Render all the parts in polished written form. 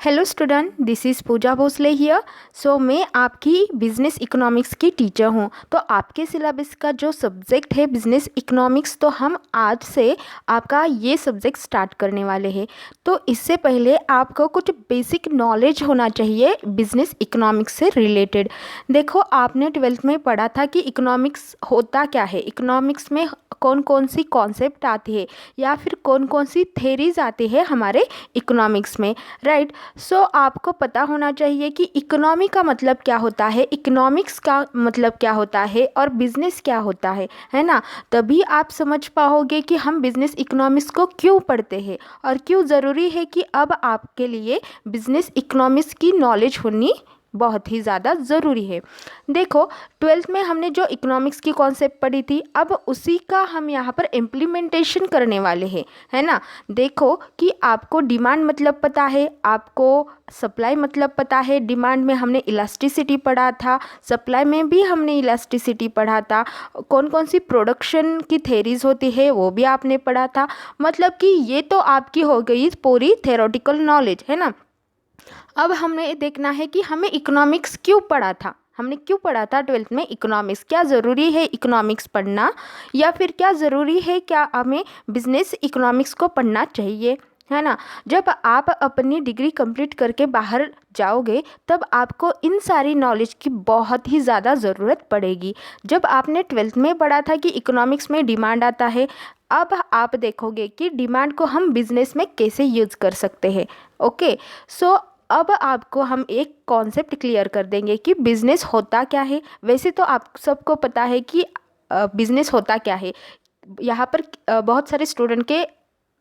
Hello student, this is Pooja Bhosale here. मैं आपकी business economics की टीचर हूँ। तो आपके सिलेबस का जो सब्जेक्ट है बिज़नेस इकोनॉमिक्स, तो हम आज से आपका ये सब्जेक्ट स्टार्ट करने वाले हैं। तो इससे पहले आपको कुछ बेसिक नॉलेज होना चाहिए बिज़नेस इकोनॉमिक्स से रिलेटेड। देखो, आपने 12th में पढ़ा था कि इकोनॉमिक्स होता क्या है, इकोनॉमिक्स में कौन कौन सी कॉन्सेप्ट आती है या फिर कौन कौन सी थेरीज आती है हमारे इकोनॉमिक्स में, राइट। आपको पता होना चाहिए कि इकोनॉमी का मतलब क्या होता है, इकोनॉमिक्स का मतलब क्या होता है और बिजनेस क्या होता है ना। तभी आप समझ पाओगे कि हम बिजनेस इकोनॉमिक्स को क्यों पढ़ते हैं और क्यों ज़रूरी है कि अब आपके लिए बिजनेस इकोनॉमिक्स की नॉलेज होनी बहुत ही ज़्यादा ज़रूरी है। देखो, 12th में हमने जो इकोनॉमिक्स की कॉन्सेप्ट पढ़ी थी, अब उसी का हम यहाँ पर इम्प्लीमेंटेशन करने वाले हैं, है ना। देखो कि आपको डिमांड मतलब पता है, आपको सप्लाई मतलब पता है। डिमांड में हमने इलास्टिसिटी पढ़ा था, सप्लाई में भी हमने इलास्टिसिटी पढ़ा था। कौन कौन सी प्रोडक्शन की थेरीज होती है वो भी आपने पढ़ा था। मतलब कि ये तो आपकी हो गई पूरी थेरोटिकल नॉलेज, है ना। अब हमें देखना है कि हमें इकोनॉमिक्स क्यों पढ़ा था, हमने क्यों पढ़ा था 12th में इकोनॉमिक्स, क्या ज़रूरी है इकोनॉमिक्स पढ़ना, या फिर क्या ज़रूरी है, क्या हमें बिजनेस इकोनॉमिक्स को पढ़ना चाहिए, है ना। जब आप अपनी डिग्री कंप्लीट करके बाहर जाओगे तब आपको इन सारी नॉलेज की बहुत ही ज़्यादा ज़रूरत पड़ेगी। जब आपने 12th में पढ़ा था कि इकोनॉमिक्स में डिमांड आता है, अब आप देखोगे कि डिमांड को हम बिजनेस में कैसे यूज़ कर सकते हैं। ओके, सो अब आपको हम एक कॉन्सेप्ट क्लियर कर देंगे कि बिज़नेस होता क्या है। वैसे तो आप सबको पता है कि बिज़नेस होता क्या है। यहाँ पर बहुत सारे स्टूडेंट के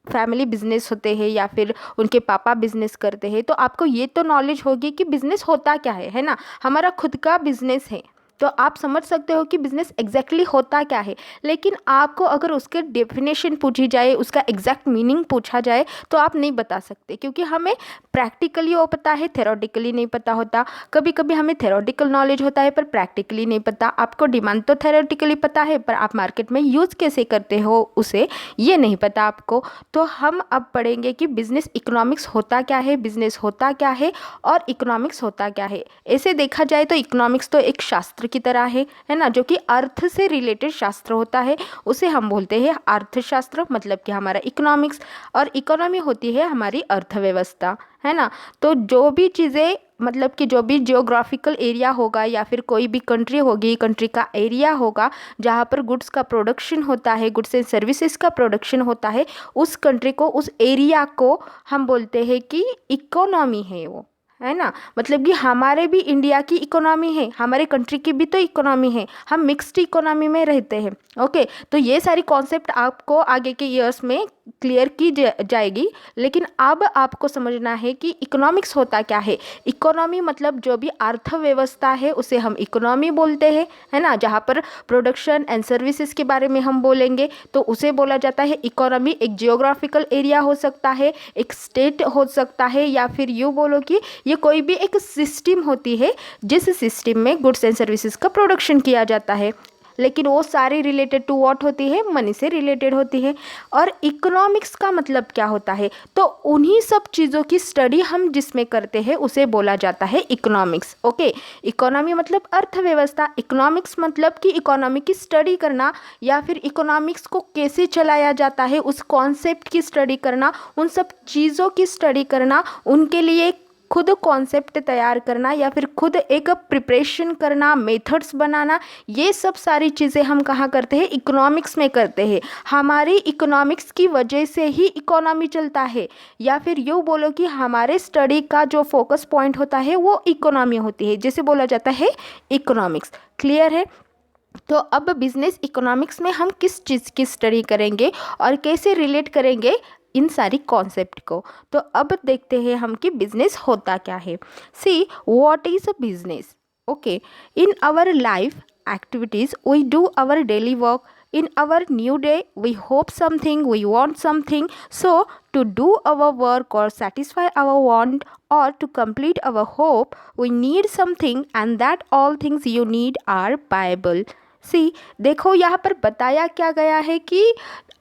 फैमिली बिजनेस होते हैं या फिर उनके पापा बिजनेस करते हैं, तो आपको ये तो नॉलेज होगी कि बिजनेस होता क्या है ना। हमारा खुद का बिजनेस है तो आप समझ सकते हो कि बिज़नेस एग्जैक्टली होता क्या है। लेकिन आपको अगर उसके डेफिनेशन पूछी जाए, उसका एग्जैक्ट मीनिंग पूछा जाए, तो आप नहीं बता सकते, क्योंकि हमें प्रैक्टिकली वो पता है, थेरोटिकली नहीं पता होता। कभी कभी हमें थेरोटिकल नॉलेज होता है पर प्रैक्टिकली नहीं पता। आपको डिमांड तो थेरोटिकली पता है पर आप मार्केट में यूज़ कैसे करते हो उसे, ये नहीं पता आपको। तो हम अब पढ़ेंगे कि बिज़नेस इकोनॉमिक्स होता क्या है, बिज़नेस होता क्या है और इकोनॉमिक्स होता क्या है। ऐसे देखा जाए तो इकोनॉमिक्स तो एक शास्त्र की तरह है ना, जो कि अर्थ से रिलेटेड शास्त्र होता है, उसे हम बोलते हैं अर्थशास्त्र, मतलब कि हमारा इकोनॉमिक्स। और इकोनॉमी होती है हमारी अर्थव्यवस्था, है ना। तो जो भी चीज़ें, मतलब कि जो भी जियोग्राफिकल एरिया होगा या फिर कोई भी कंट्री होगी, कंट्री का एरिया होगा जहाँ पर गुड्स का प्रोडक्शन होता है, गुड्स एंड सर्विसेज का प्रोडक्शन होता है, उस कंट्री को, उस एरिया को हम बोलते हैं कि इकोनॉमी है वो, है ना। मतलब कि हमारे भी इंडिया की इकोनॉमी है, हमारे कंट्री की भी तो इकोनॉमी है, हम मिक्स्ड इकोनॉमी में रहते हैं। ओके, तो ये सारी कॉन्सेप्ट आपको आगे के ईयर्स में क्लियर की जाएगी। लेकिन अब आपको समझना है कि इकोनॉमिक्स होता क्या है। इकोनॉमी मतलब जो भी अर्थव्यवस्था है उसे हम इकोनॉमी बोलते हैं, है ना। जहाँ पर प्रोडक्शन एंड सर्विसेज के बारे में हम बोलेंगे तो उसे बोला जाता है इकोनॉमी। एक जियोग्राफिकल एरिया हो सकता है, एक स्टेट हो सकता है, या फिर यूँ बोलो कि ये कोई भी एक सिस्टम होती है जिस सिस्टम में गुड्स एंड सर्विसेज का प्रोडक्शन किया जाता है। लेकिन वो सारी रिलेटेड टू व्हाट होती है, मनी से रिलेटेड होती है। और इकोनॉमिक्स का मतलब क्या होता है, तो उन्हीं सब चीज़ों की स्टडी हम जिसमें करते हैं उसे बोला जाता है इकोनॉमिक्स। ओके, इकोनॉमी मतलब अर्थव्यवस्था, इकोनॉमिक्स मतलब कि इकोनॉमी की स्टडी करना, या फिर इकोनॉमिक्स को कैसे चलाया जाता है उस कॉन्सेप्ट की स्टडी करना, उन सब चीज़ों की स्टडी करना, उनके लिए खुद कॉन्सेप्ट तैयार करना या फिर खुद एक प्रिपरेशन करना, मेथड्स बनाना, ये सब सारी चीज़ें हम कहाँ करते हैं, इकोनॉमिक्स में करते हैं। हमारी इकोनॉमिक्स की वजह से ही इकोनॉमी चलता है, या फिर यूँ बोलो कि हमारे स्टडी का जो फोकस पॉइंट होता है वो इकोनॉमी होती है, जिसे बोला जाता है इकोनॉमिक्स। क्लियर है। तो अब बिजनेस इकोनॉमिक्स में हम किस चीज़ की स्टडी करेंगे और कैसे रिलेट करेंगे इन सारी कॉन्सेप्ट को। तो अब देखते हैं हम कि बिजनेस होता क्या है। See what is a business. Okay, in our life activities we do our daily work. In our new day we hope something, we want something. So to do our work or satisfy our want or to complete our hope we need something, and that all things you need are buyable. सी देखो, यहाँ पर बताया क्या गया है कि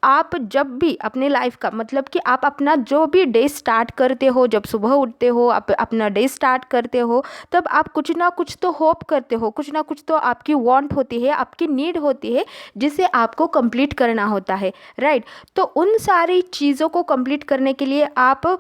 आप जब भी अपने लाइफ का मतलब कि आप अपना जो भी डे स्टार्ट करते हो, जब सुबह उठते हो, आप अपना डे स्टार्ट करते हो, तब आप कुछ ना कुछ तो होप करते हो, कुछ ना कुछ तो आपकी वांट होती है, आपकी नीड होती है, जिसे आपको कंप्लीट करना होता है, राइट। तो उन सारी चीज़ों को कंप्लीट करने के लिए आप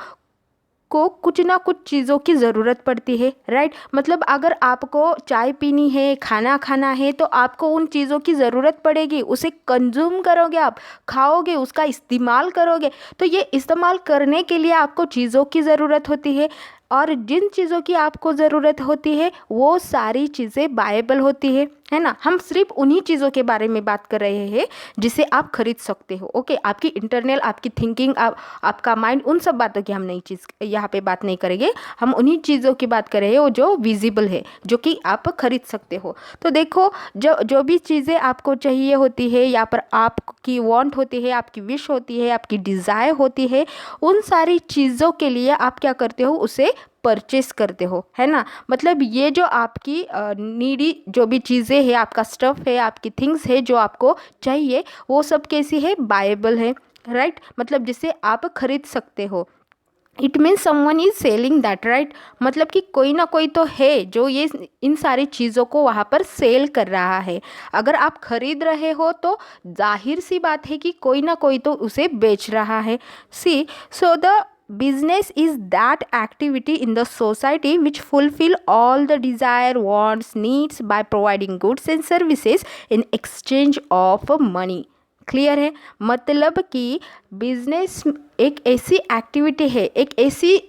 को कुछ ना कुछ चीज़ों की ज़रूरत पड़ती है, राइट। मतलब अगर आपको चाय पीनी है, खाना खाना है, तो आपको उन चीज़ों की ज़रूरत पड़ेगी, उसे कंज्यूम करोगे, आप खाओगे, उसका इस्तेमाल करोगे। तो ये इस्तेमाल करने के लिए आपको चीज़ों की ज़रूरत होती है, और जिन चीज़ों की आपको ज़रूरत होती है वो सारी चीज़ें बायबल होती है ना। हम सिर्फ उन्हीं चीज़ों के बारे में बात कर रहे हैं जिसे आप खरीद सकते हो, ओके। आपकी इंटरनल, आपकी थिंकिंग, आपका माइंड, उन सब बातों की हम नई चीज़ यहाँ पे बात नहीं करेंगे। हम उन्हीं चीज़ों की बात कर रहे हैं वो जो विजिबल है, जो कि आप खरीद सकते हो। तो देखो, जो जो भी चीज़ें आपको चाहिए होती है, या पर आपकी वांट होती है, आपकी विश होती है, आपकी डिज़ायर होती है, उन सारी चीज़ों के लिए आप क्या करते हो, उसे परचेस करते हो, है ना। मतलब ये जो आपकी नीडी जो भी चीज़ें हैं, आपका स्टफ़ है, आपकी थिंग्स है जो आपको चाहिए, वो सब कैसी है, बायबल है, राइट। मतलब जिसे आप खरीद सकते हो। It means someone is selling that, right. मतलब कि कोई ना कोई तो है जो ये इन सारी चीज़ों को वहाँ पर सेल कर रहा है। अगर आप खरीद रहे हो तो जाहिर सी बात है कि कोई ना कोई तो उसे बेच रहा है। See, so the business is that activity in the society which fulfill all the desire, wants, needs by providing goods and services in exchange of money। Clear है। मतलब कि बिजनेस एक ऐसी एक्टिविटी है, एक ऐसी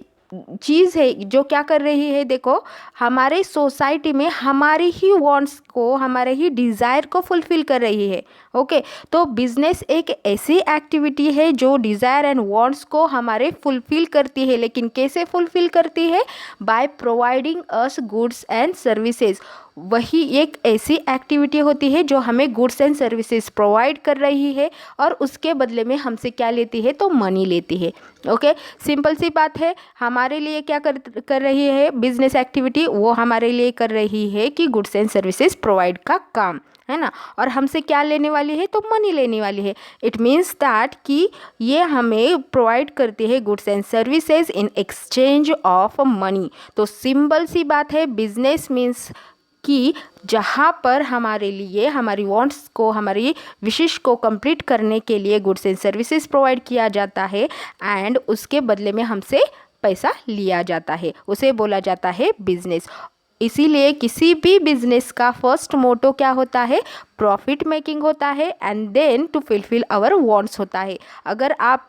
चीज़ है जो क्या कर रही है, देखो, हमारे सोसाइटी में हमारे ही वांट्स को, हमारे ही डिज़ायर को फुलफ़िल कर रही है, ओके। तो बिजनेस एक ऐसी एक्टिविटी है जो डिज़ायर एंड वांट्स को हमारे फुलफ़िल करती है। लेकिन कैसे फुलफ़िल करती है? By providing us goods and services. वही एक ऐसी एक्टिविटी होती है जो हमें गुड्स एंड सर्विसेज प्रोवाइड कर रही है, और उसके बदले में हमसे क्या लेती है, तो मनी लेती है, ओके। सिंपल सी बात है। हमारे लिए क्या कर रही है बिजनेस एक्टिविटी? वो हमारे लिए कर रही है कि गुड्स एंड सर्विसेज प्रोवाइड का काम, है ना। और हमसे क्या लेने वाली है, तो मनी लेने वाली है। इट मीन्स दैट कि ये हमें प्रोवाइड करती है goods and services in exchange of money. तो सिंपल सी बात है, बिजनेस मीन्स कि जहाँ पर हमारे लिए हमारी वांट्स को, हमारी विशेष को कंप्लीट करने के लिए गुड्स एंड सर्विसेज प्रोवाइड किया जाता है, एंड उसके बदले में हमसे पैसा लिया जाता है, उसे बोला जाता है बिजनेस। इसीलिए किसी भी बिजनेस का फर्स्ट मोटो क्या होता है? प्रॉफिट मेकिंग होता है, and then to fulfil our wants होता है। अगर आप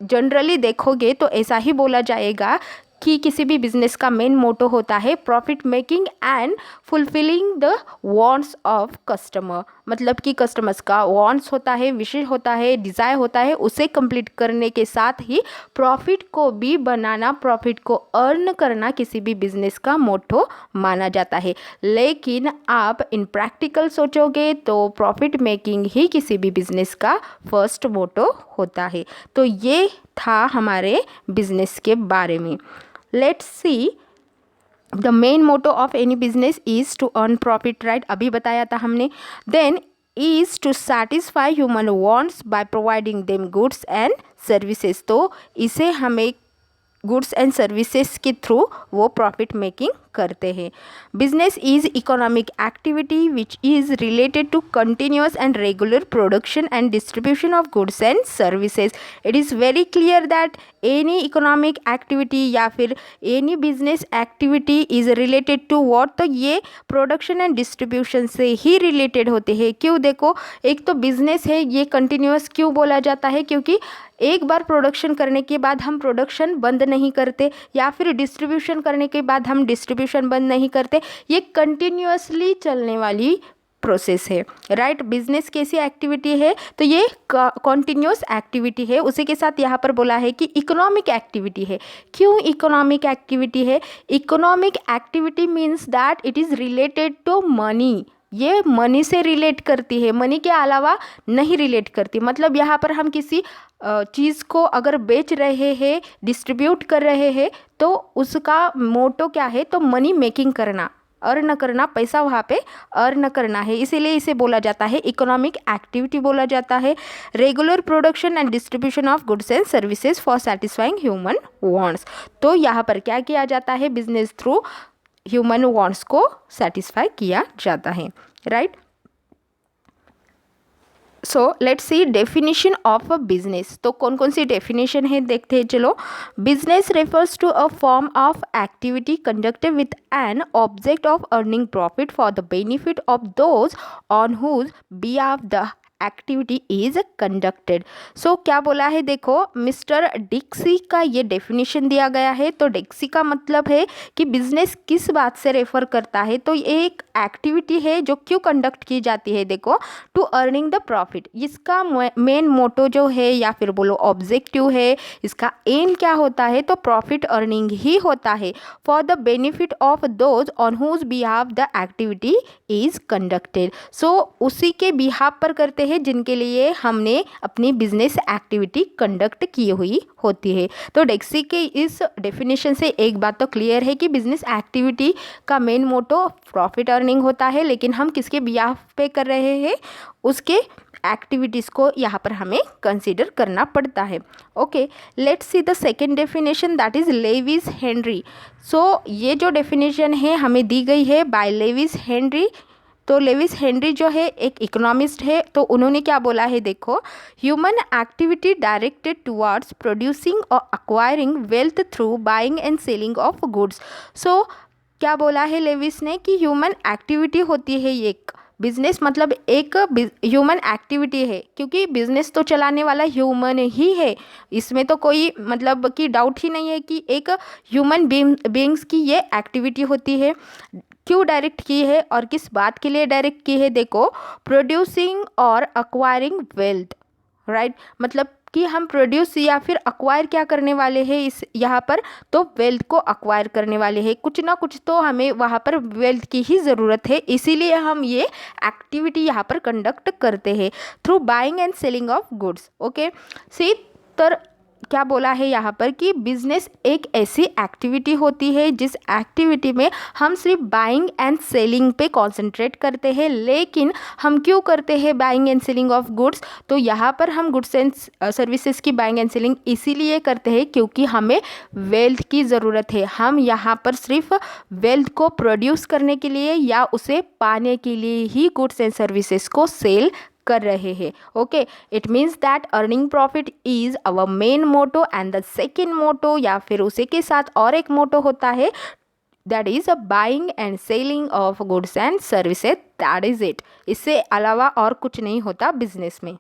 जनरली देखोगे तो ऐसा ही बोला जाएगा कि किसी भी बिजनेस का मेन मोटो होता है profit making and fulfilling the wants of customer. मतलब कि कस्टमर्स का वांट्स होता है, विशेष होता है, डिज़ायर होता है, उसे कंप्लीट करने के साथ ही प्रॉफिट को भी बनाना, प्रॉफिट को अर्न करना किसी भी बिजनेस का मोटो माना जाता है। लेकिन आप इन प्रैक्टिकल सोचोगे तो प्रॉफिट मेकिंग ही किसी भी बिजनेस का फर्स्ट मोटो होता है। तो ये था हमारे बिजनेस के बारे में। Let's see, the main motto of any business is to earn profit, right? अभी बताया था हमने। Then is to satisfy human wants by providing them goods and services। तो इसे हमें गुड्स एंड सर्विसेज के थ्रू वो प्रॉफिट मेकिंग करते हैं। Business is economic activity which is related to continuous and regular production and distribution of goods and services. It is very clear that any economic activity या फिर any business activity is related to what, तो ये production and distribution से ही related होते हैं। क्यों? देखो, एक तो बिजनेस है, ये कंटिन्यूअस क्यों बोला जाता है? क्योंकि एक बार प्रोडक्शन करने के बाद हम प्रोडक्शन बंद नहीं करते, या फिर डिस्ट्रीब्यूशन करने के बाद हम डिस्ट्रीब्यूशन बंद नहीं करते। ये कंटिन्यूअसली चलने वाली प्रोसेस है, राइट। बिजनेस कैसी एक्टिविटी है? तो ये कॉन्टिन्यूस एक्टिविटी है। उसी के साथ यहाँ पर बोला है कि इकोनॉमिक एक्टिविटी है। क्यों इकोनॉमिक एक्टिविटी है? Economic activity means that it is related to money. ये मनी से रिलेट करती है, मनी के अलावा नहीं रिलेट करती। मतलब यहाँ पर हम किसी चीज़ को अगर बेच रहे हैं, डिस्ट्रीब्यूट कर रहे हैं, तो उसका मोटो क्या है? तो मनी मेकिंग करना, अर्न करना, पैसा वहाँ पे अर्न करना है, इसीलिए इसे बोला जाता है इकोनॉमिक एक्टिविटी बोला जाता है। Regular production and distribution of goods and services for satisfying human wants. तो यहाँ पर क्या किया जाता है, बिजनेस थ्रू ह्यूमन वांट्स को सेटिस्फाई किया जाता है, right. So let's see definition of a business. तो कौन कौन सी डेफिनेशन है देखते हैं, चलो। Business refers to a form of activity conducted with an object of earning profit for the benefit of those on whose behalf the activity is conducted. So क्या बोला है, देखो मिस्टर डिक्सी का ये डेफिनेशन दिया गया है। तो डिक्सी का मतलब है कि बिजनेस किस बात से रेफर करता है, तो ये एक एक्टिविटी है जो क्यों कंडक्ट की जाती है, देखो टू अर्निंग द प्रॉफिट। इसका मेन मोटो जो है या फिर बोलो ऑब्जेक्टिव है, इसका एम क्या होता है, तो प्रॉफिट अर्निंग ही होता है for the benefit of those on whose behalf the activity is conducted. So उसी के बिहाफ पर करते हैं जिनके लिए हमने अपनी बिजनेस एक्टिविटी कंडक्ट की हुई होती है। तो डेक्सी के इस डेफिनेशन से एक बात तो क्लियर है कि बिजनेस एक्टिविटी का मेन मोटो प्रॉफिट अर्निंग होता है, लेकिन हम किसके बिहाफ पे कर रहे हैं, उसके एक्टिविटीज़ को यहाँ पर हमें कंसीडर करना पड़ता है। Okay, let's see the second definition, that is Lewis Henry. So ये जो डेफिनेशन है हमें दी गई है बाय लेविस हेनरी। तो लेविस हेनरी जो है एक इकोनॉमिस्ट है, तो उन्होंने क्या बोला है, देखो human activity directed towards producing और acquiring wealth through buying and selling of goods. So क्या बोला है लेविस ने कि ह्यूमन एक्टिविटी होती है एक बिजनेस, मतलब एक ह्यूमन एक्टिविटी है, क्योंकि बिजनेस तो चलाने वाला ह्यूमन ही है, इसमें तो कोई मतलब कि डाउट ही नहीं है कि एक ह्यूमन बीइंग्स की ये एक्टिविटी होती है। क्यों डायरेक्ट की है और किस बात के लिए डायरेक्ट की है, देखो प्रोड्यूसिंग और अक्वायरिंग वेल्थ, राइट। मतलब कि हम प्रोड्यूस या फिर अक्वायर क्या करने वाले हैं इस यहाँ पर, तो वेल्थ को अक्वायर करने वाले हैं। कुछ ना कुछ तो हमें वहाँ पर वेल्थ की ही ज़रूरत है, इसीलिए हम ये एक्टिविटी यहाँ पर कंडक्ट करते हैं through buying and selling of goods. Okay, see तर क्या बोला है यहाँ पर कि बिजनेस एक ऐसी एक्टिविटी होती है जिस एक्टिविटी में हम सिर्फ बाइंग एंड सेलिंग पे कंसंट्रेट करते हैं। लेकिन हम क्यों करते हैं buying and selling of goods, तो यहाँ पर हम गुड्स एंड सर्विसेज की बाइंग एंड सेलिंग इसीलिए करते हैं क्योंकि हमें वेल्थ की ज़रूरत है। हम यहाँ पर सिर्फ वेल्थ को प्रोड्यूस करने के लिए या उसे पाने के लिए ही गुड्स एंड सर्विसेज को सेल कर रहे हैं। Okay, it means that earning profit is our main motto and the second motto या फिर उसी के साथ और एक मोटो होता है, that is a buying and selling of goods and services, that is it. इससे अलावा और कुछ नहीं होता बिजनेस में।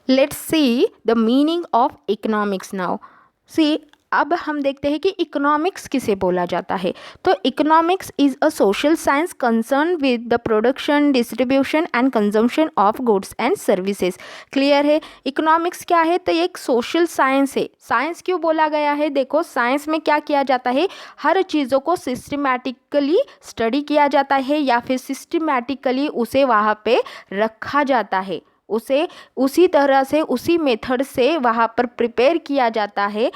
Let's see the meaning of economics now. See अब हम देखते हैं कि इकोनॉमिक्स किसे बोला जाता है। तो economics is a social science concern with the production, distribution and consumption of goods and services. Clear है, इकोनॉमिक्स क्या है, तो ये एक सोशल साइंस है। साइंस क्यों बोला गया है, देखो साइंस में क्या किया जाता है, हर चीज़ों को सिस्टमैटिकली स्टडी किया जाता है या फिर सिस्टमैटिकली उसे वहाँ पे रखा जाता है, उसे उसी तरह से उसी मेथड से वहाँ पर प्रिपेयर किया जाता है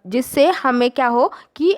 जिससे हमें क्या हो कि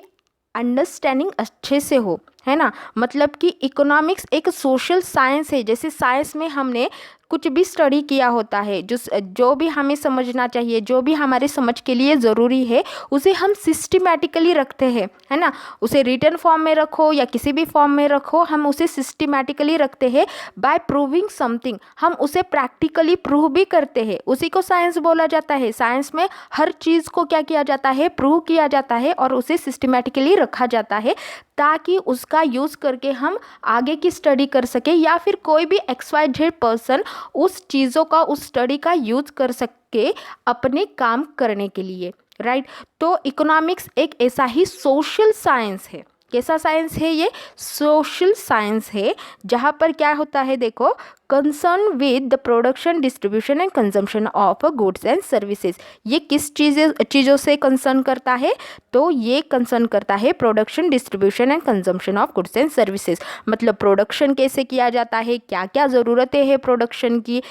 अंडरस्टैंडिंग अच्छे से हो, है ना। मतलब कि इकोनॉमिक्स एक सोशल साइंस है। जैसे साइंस में हमने कुछ भी स्टडी किया होता है, जो भी हमें समझना चाहिए, जो भी हमारे समझ के लिए ज़रूरी है, उसे हम सिस्टमैटिकली रखते हैं, है ना। उसे रिटन फॉर्म में रखो या किसी भी फॉर्म में रखो, हम उसे सिस्टमैटिकली रखते हैं बाय प्रूविंग समथिंग। हम उसे प्रैक्टिकली प्रूव भी करते हैं, उसी को साइंस बोला जाता है। साइंस में हर चीज़ को क्या किया जाता है, प्रूव किया जाता है और उसे सिस्टमैटिकली रखा जाता है ताकि उसका यूज़ करके हम आगे की स्टडी कर सके या फिर कोई भी XYZ पर्सन उस चीज़ों का, उस स्टडी का यूज़ कर सके अपने काम करने के लिए, राइट। तो इकोनॉमिक्स एक ऐसा ही सोशल साइंस है। कैसा साइंस है ये, सोशल साइंस है, जहाँ पर क्या होता है, देखो concern with the production, distribution and consumption of goods and services. ये किस चीज़ों से कंसर्न करता है, तो ये कंसर्न करता है production, distribution and consumption of goods and services. मतलब प्रोडक्शन कैसे किया जाता है, क्या क्या ज़रूरतें हैं प्रोडक्शन की,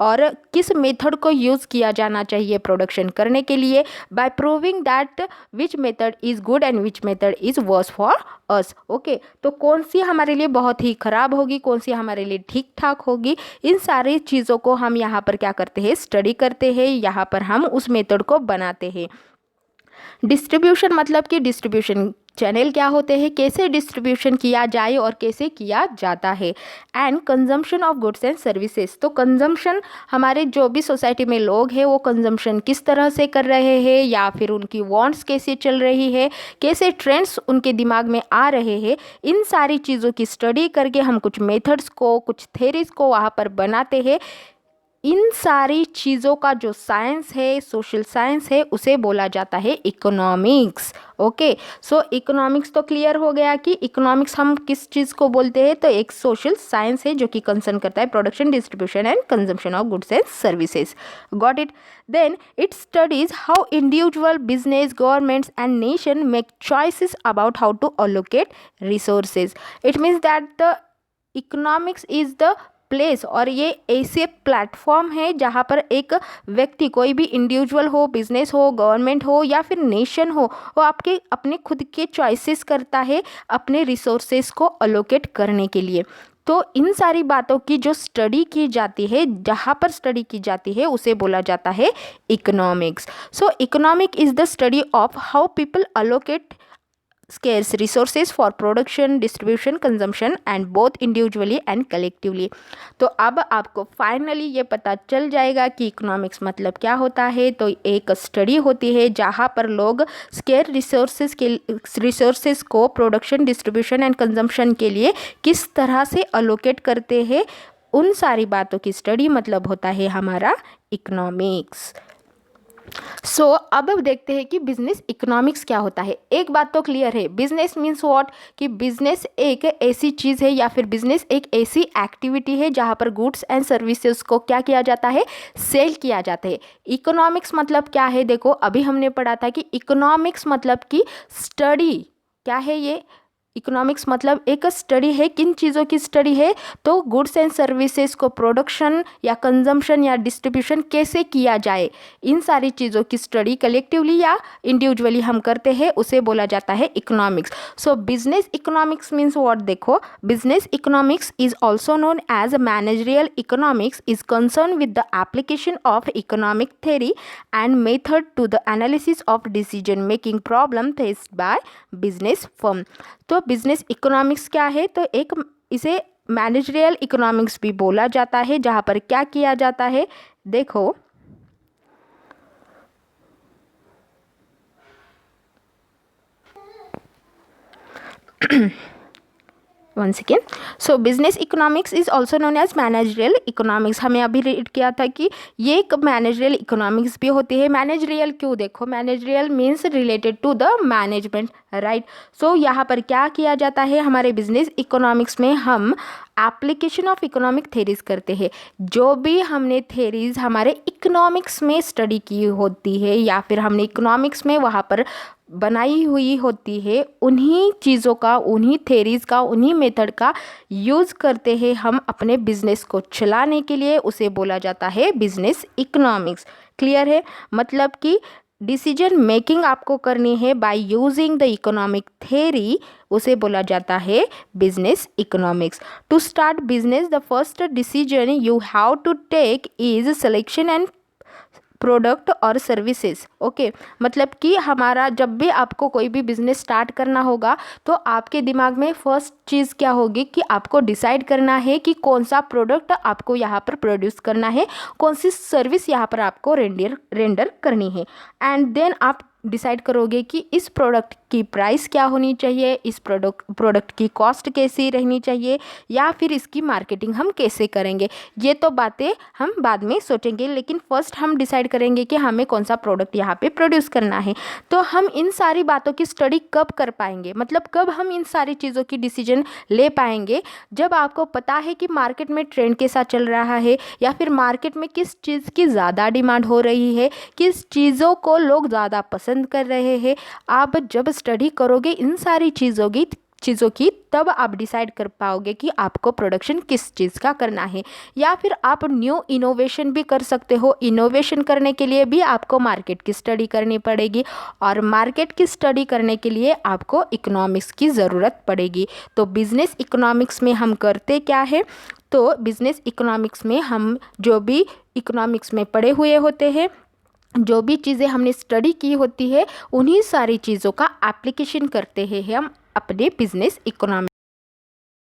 और किस मेथड को यूज़ किया जाना चाहिए प्रोडक्शन करने के लिए, by proving that which method is good and which method is worse for us. Okay, तो कौन सी हमारे लिए बहुत ही ख़राब होगी, कौन सी हमारे लिए ठीक ठाक होगी, इन सारी चीज़ों को हम यहाँ पर क्या करते हैं, स्टडी करते हैं, यहाँ पर हम उस मेथड को बनाते हैं। डिस्ट्रीब्यूशन मतलब कि डिस्ट्रीब्यूशन चैनल क्या होते हैं, कैसे डिस्ट्रीब्यूशन किया जाए और कैसे किया जाता है। And consumption of goods and services, तो कंजम्पशन हमारे जो भी सोसाइटी में लोग हैं वो कंजम्पशन किस तरह से कर रहे हैं, या फिर उनकी वांट्स कैसे चल रही है, कैसे ट्रेंड्स उनके दिमाग में आ रहे हैं, इन सारी चीज़ों की स्टडी करके हम कुछ मेथड्स को, कुछ थेरीज को वहाँ पर बनाते हैं। इन सारी चीज़ों का जो साइंस है, सोशल साइंस है, उसे बोला जाता है इकोनॉमिक्स। ओके, सो इकोनॉमिक्स तो क्लियर हो गया कि इकोनॉमिक्स हम किस चीज़ को बोलते हैं, तो एक सोशल साइंस है जो कि कंसर्न करता है production, distribution and consumption of goods and services. Got it? Then it studies how individual, business, governments and nation make choices about how to allocate resources. It means that the economics is the place, और ये ऐसे platform है जहाँ पर एक व्यक्ति, कोई भी इंडिविजुअल हो, बिजनेस हो, गवर्नमेंट हो या फिर नेशन हो, वो आपके अपने खुद के चॉइसेस करता है अपने रिसोर्सेज को अलोकेट करने के लिए। तो इन सारी बातों की जो स्टडी की जाती है, जहाँ पर स्टडी की जाती है, उसे बोला जाता है economics. So economic is the study of how people allocate scarce resources for production, distribution, consumption and both individually and collectively। तो अब आपको फाइनली ये पता चल जाएगा कि इकोनॉमिक्स मतलब क्या होता है। तो एक स्टडी होती है जहाँ पर लोग स्केयर रिसोर्सेज को प्रोडक्शन, डिस्ट्रीब्यूशन एंड कंजम्पशन के लिए किस तरह से अलोकेट करते हैं, उन सारी बातों की स्टडी मतलब होता है हमारा इकोनॉमिक्स। सो अब देखते हैं कि बिजनेस इकोनॉमिक्स क्या होता है। एक बात तो क्लियर है, बिजनेस मीन्स व्हाट, कि बिजनेस एक ऐसी चीज़ है या फिर बिजनेस एक ऐसी एक्टिविटी है जहाँ पर गुड्स एंड सर्विसेज को क्या किया जाता है, सेल किया जाता है। इकोनॉमिक्स मतलब क्या है, देखो अभी हमने पढ़ा था कि इकोनॉमिक्स मतलब कि स्टडी क्या है, ये इकोनॉमिक्स मतलब एक स्टडी है, किन चीज़ों की स्टडी है, तो गुड्स एंड सर्विसेज को प्रोडक्शन या कंजम्पशन या डिस्ट्रीब्यूशन कैसे किया जाए, इन सारी चीज़ों की स्टडी कलेक्टिवली या इंडिविजुअली हम करते हैं, उसे बोला जाता है economics. So business economics means what, देखो business economics is also known as managerial economics, is concern with the application of economic theory and method to the analysis of decision making problem faced by business firm. तो business economics क्या है, तो एक इसे managerial economics भी बोला जाता है, जहाँ पर क्या किया जाता है, देखो one second. So business economics is also known as managerial economics. हमें अभी रीड किया था कि ये एक मैनेजरियल इकोनॉमिक्स भी होती है। मैनेजरियल क्यों, देखो managerial means related to the management, right. So यहाँ पर क्या किया जाता है, हमारे बिजनेस इकोनॉमिक्स में हम एप्लीकेशन ऑफ इकोनॉमिक थेरीज करते हैं। जो भी हमने थेरीज हमारे इकोनॉमिक्स में स्टडी की होती है या फिर हमने इकोनॉमिक्स में वहाँ पर बनाई हुई होती है, उन्हीं चीज़ों का, उन्हीं थेरीज़ का, उन्हीं मेथड का यूज़ करते हैं हम अपने बिजनेस को चलाने के लिए, उसे बोला जाता है बिजनेस इकोनॉमिक्स। क्लियर है, मतलब कि डिसीजन मेकिंग आपको करनी है by using the economic theory, उसे बोला जाता है business economics. To start business the first decision you have to take is selection and product और सर्विसेज। ओके, मतलब कि हमारा जब भी आपको कोई भी बिजनेस स्टार्ट करना होगा तो आपके दिमाग में फर्स्ट चीज़ क्या होगी कि आपको डिसाइड करना है कि कौन सा प्रोडक्ट आपको यहाँ पर प्रोड्यूस करना है, कौन सी सर्विस यहाँ पर आपको रेंडर करनी है। एंड देन आप डिसाइड करोगे कि इस प्रोडक्ट की प्राइस क्या होनी चाहिए, इस प्रोडक्ट की कॉस्ट कैसी रहनी चाहिए, या फिर इसकी मार्केटिंग हम कैसे करेंगे। ये तो बातें हम बाद में सोचेंगे, लेकिन फर्स्ट हम डिसाइड करेंगे कि हमें कौन सा प्रोडक्ट यहाँ पे प्रोड्यूस करना है। तो हम इन सारी बातों की स्टडी कब कर पाएंगे, मतलब कब हम इन सारी चीज़ों की डिसीजन ले पाएंगे, जब आपको पता है कि मार्केट में ट्रेंड कैसा चल रहा है, या फिर मार्केट में किस चीज़ की ज़्यादा डिमांड हो रही है, किस चीज़ों को लोग ज़्यादा पसंद कर रहे हैं। आप जब स्टडी करोगे इन सारी चीज़ों की, चीज़ों की, तब आप डिसाइड कर पाओगे कि आपको प्रोडक्शन किस चीज़ का करना है। या फिर आप न्यू इनोवेशन भी कर सकते हो। इनोवेशन करने के लिए भी आपको मार्केट की स्टडी करनी पड़ेगी, और मार्केट की स्टडी करने के लिए आपको इकोनॉमिक्स की ज़रूरत पड़ेगी। तो बिज़नेस इकोनॉमिक्स में हम करते क्या है, तो बिज़नेस इकोनॉमिक्स में हम जो भी इकोनॉमिक्स में पढ़े हुए होते हैं, जो भी चीज़ें हमने स्टडी की होती है, उन्हीं सारी चीज़ों का एप्लीकेशन करते हैं हम अपने बिज़नेस इकोनॉमिक्स